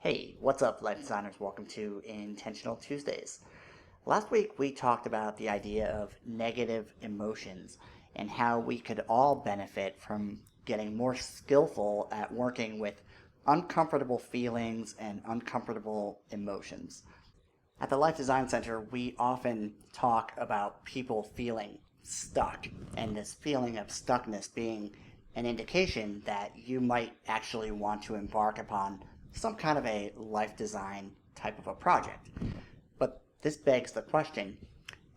Hey, what's up, life designers? Welcome to Intentional Tuesdays. Last week, we talked about the idea of negative emotions and how we could all benefit from getting more skillful at working with uncomfortable feelings and uncomfortable emotions. At the Life Design Center, we often talk about people feeling stuck, and this feeling of stuckness being an indication that you might actually want to embark upon some kind of a life design type of a project. But this begs the question,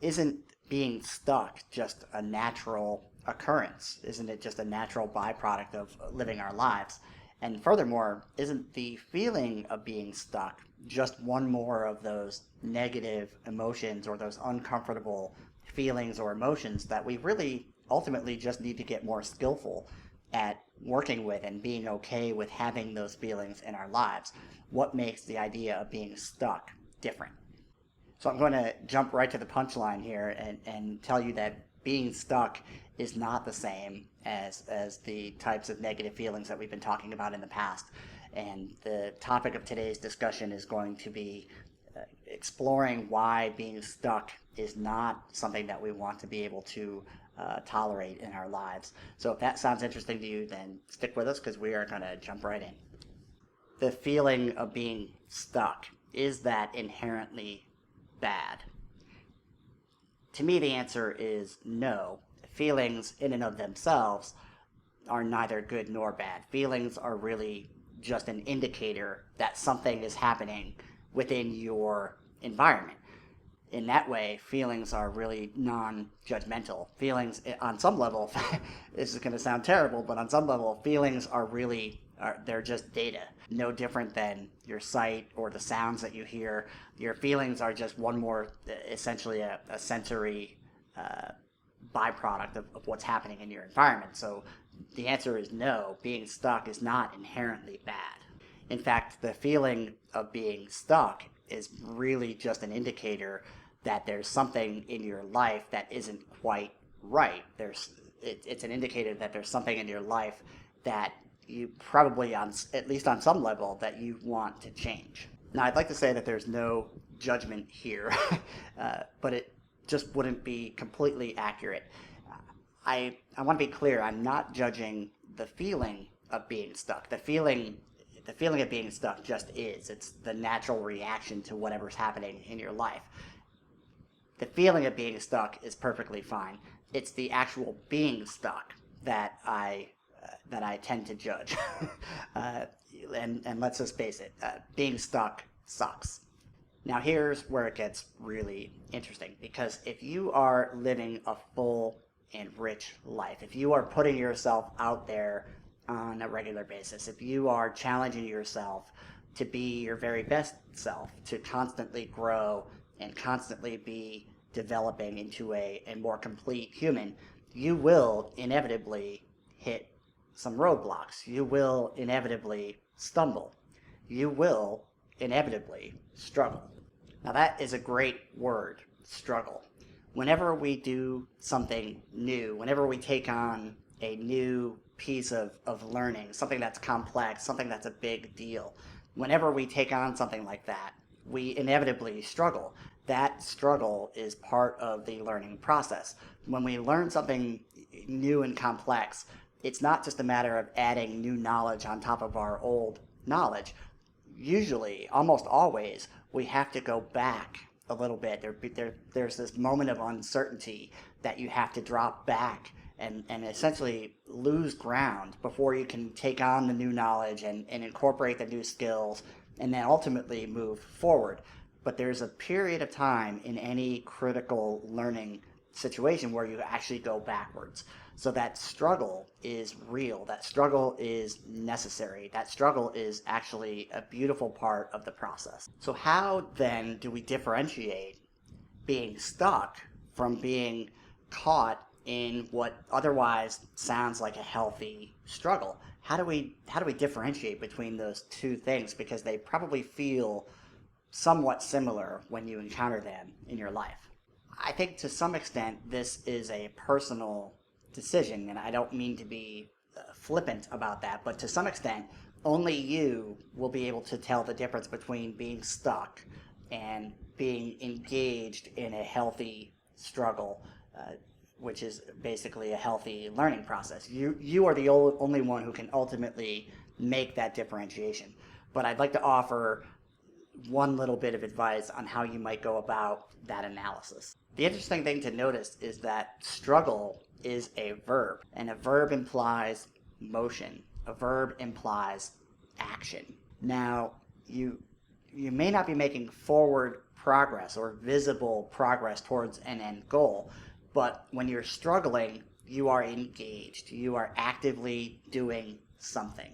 isn't being stuck just a natural occurrence? Isn't it just a natural byproduct of living our lives? And furthermore, isn't the feeling of being stuck just one more of those negative emotions or those uncomfortable feelings or emotions that we really ultimately just need to get more skillful at working with and being okay with having those feelings in our lives? What makes the idea of being stuck different? So I'm going to jump right to the punchline here and tell you that being stuck is not the same as the types of negative feelings that we've been talking about in the past. And the topic of today's discussion is going to be exploring why being stuck is not something that we want to be able to tolerate in our lives. So if that sounds interesting to you, then stick with us because we are going to jump right in. The feeling of being stuck, is that inherently bad? To me, the answer is no. Feelings in and of themselves are neither good nor bad. Feelings are really just an indicator that something is happening within your environment. In that way, feelings are really non-judgmental. Feelings, on some level, this is going to sound terrible, but on some level, feelings are really, they're just data. No different than your sight or the sounds that you hear. Your feelings are just one more, essentially a sensory byproduct of what's happening in your environment. So the answer is no, being stuck is not inherently bad. In fact, the feeling of being stuck is really just an indicator that there's something in your life that isn't quite right. It's an indicator that there's something in your life that you probably, at least on some level, that you want to change. Now, I'd like to say that there's no judgment here, but it just wouldn't be completely accurate. I want to be clear. I'm not judging the feeling of being stuck. The feeling of being stuck just is. It's the natural reaction to whatever's happening in your life. The feeling of being stuck is perfectly fine. It's the actual being stuck that I tend to judge. And let's just face it, being stuck sucks. Now here's where it gets really interesting, because if you are living a full and rich life, if you are putting yourself out there on a regular basis, if you are challenging yourself to be your very best self, to constantly grow and constantly be developing into a more complete human, you will inevitably hit some roadblocks. You will inevitably stumble. You will inevitably struggle. Now that is a great word, struggle. Whenever we do something new, whenever we take on a new piece of learning, something that's complex, something that's a big deal, whenever we take on something like that, we inevitably struggle. That struggle is part of the learning process. When we learn something new and complex, it's not just a matter of adding new knowledge on top of our old knowledge. Usually, almost always, we have to go back a little bit. There's this moment of uncertainty that you have to drop back and essentially lose ground before you can take on the new knowledge and incorporate the new skills and then ultimately move forward. But there's a period of time in any critical learning situation where you actually go backwards. So that struggle is real. That struggle is necessary. That struggle is actually a beautiful part of the process. So how then do we differentiate being stuck from being caught in what otherwise sounds like a healthy struggle? How do we differentiate between those two things? Because they probably feel somewhat similar when you encounter them in your life. I think to some extent this is a personal decision, and I don't mean to be flippant about that, but to some extent only you will be able to tell the difference between being stuck and being engaged in a healthy struggle, which is basically a healthy learning process. You are the only one who can ultimately make that differentiation. But I'd like to offer one little bit of advice on how you might go about that analysis. The interesting thing to notice is that struggle is a verb, and a verb implies motion. A verb implies action. Now, you may not be making forward progress or visible progress towards an end goal, but when you're struggling, you are engaged. You are actively doing something.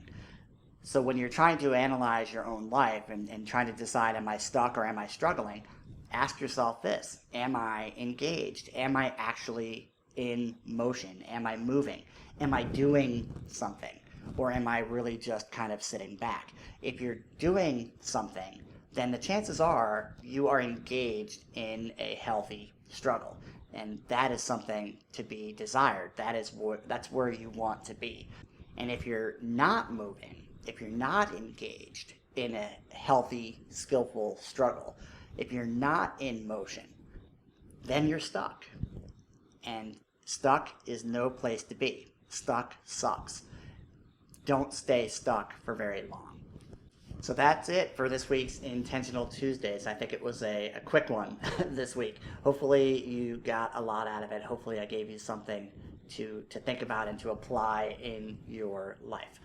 So when you're trying to analyze your own life and trying to decide, am I stuck or am I struggling, ask yourself this: am I engaged? Am I actually in motion? Am I moving? Am I doing something? Or am I really just kind of sitting back? If you're doing something, then the chances are you are engaged in a healthy struggle. And that is something to be desired. That's where you want to be. And if you're not moving, if you're not engaged in a healthy, skillful struggle, if you're not in motion, then you're stuck. And stuck is no place to be. Stuck sucks. Don't stay stuck for very long. So that's it for this week's Intentional Tuesdays. I think it was a quick one this week. Hopefully you got a lot out of it. Hopefully I gave you something to think about and to apply in your life.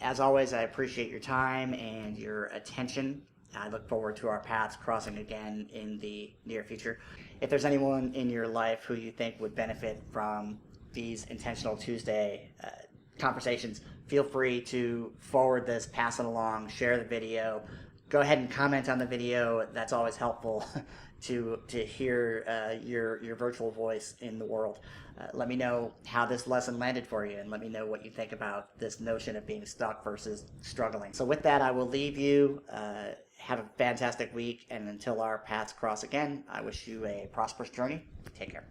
As always, I appreciate your time and your attention. I look forward to our paths crossing again in the near future. If there's anyone in your life who you think would benefit from these Intentional Tuesday conversations, feel free to forward this, pass it along, share the video. Go ahead and comment on the video. That's always helpful to hear your virtual voice in the world. Let me know how this lesson landed for you, and let me know what you think about this notion of being stuck versus struggling. So with that, I will leave you. Have a fantastic week, and until our paths cross again, I wish you a prosperous journey. Take care.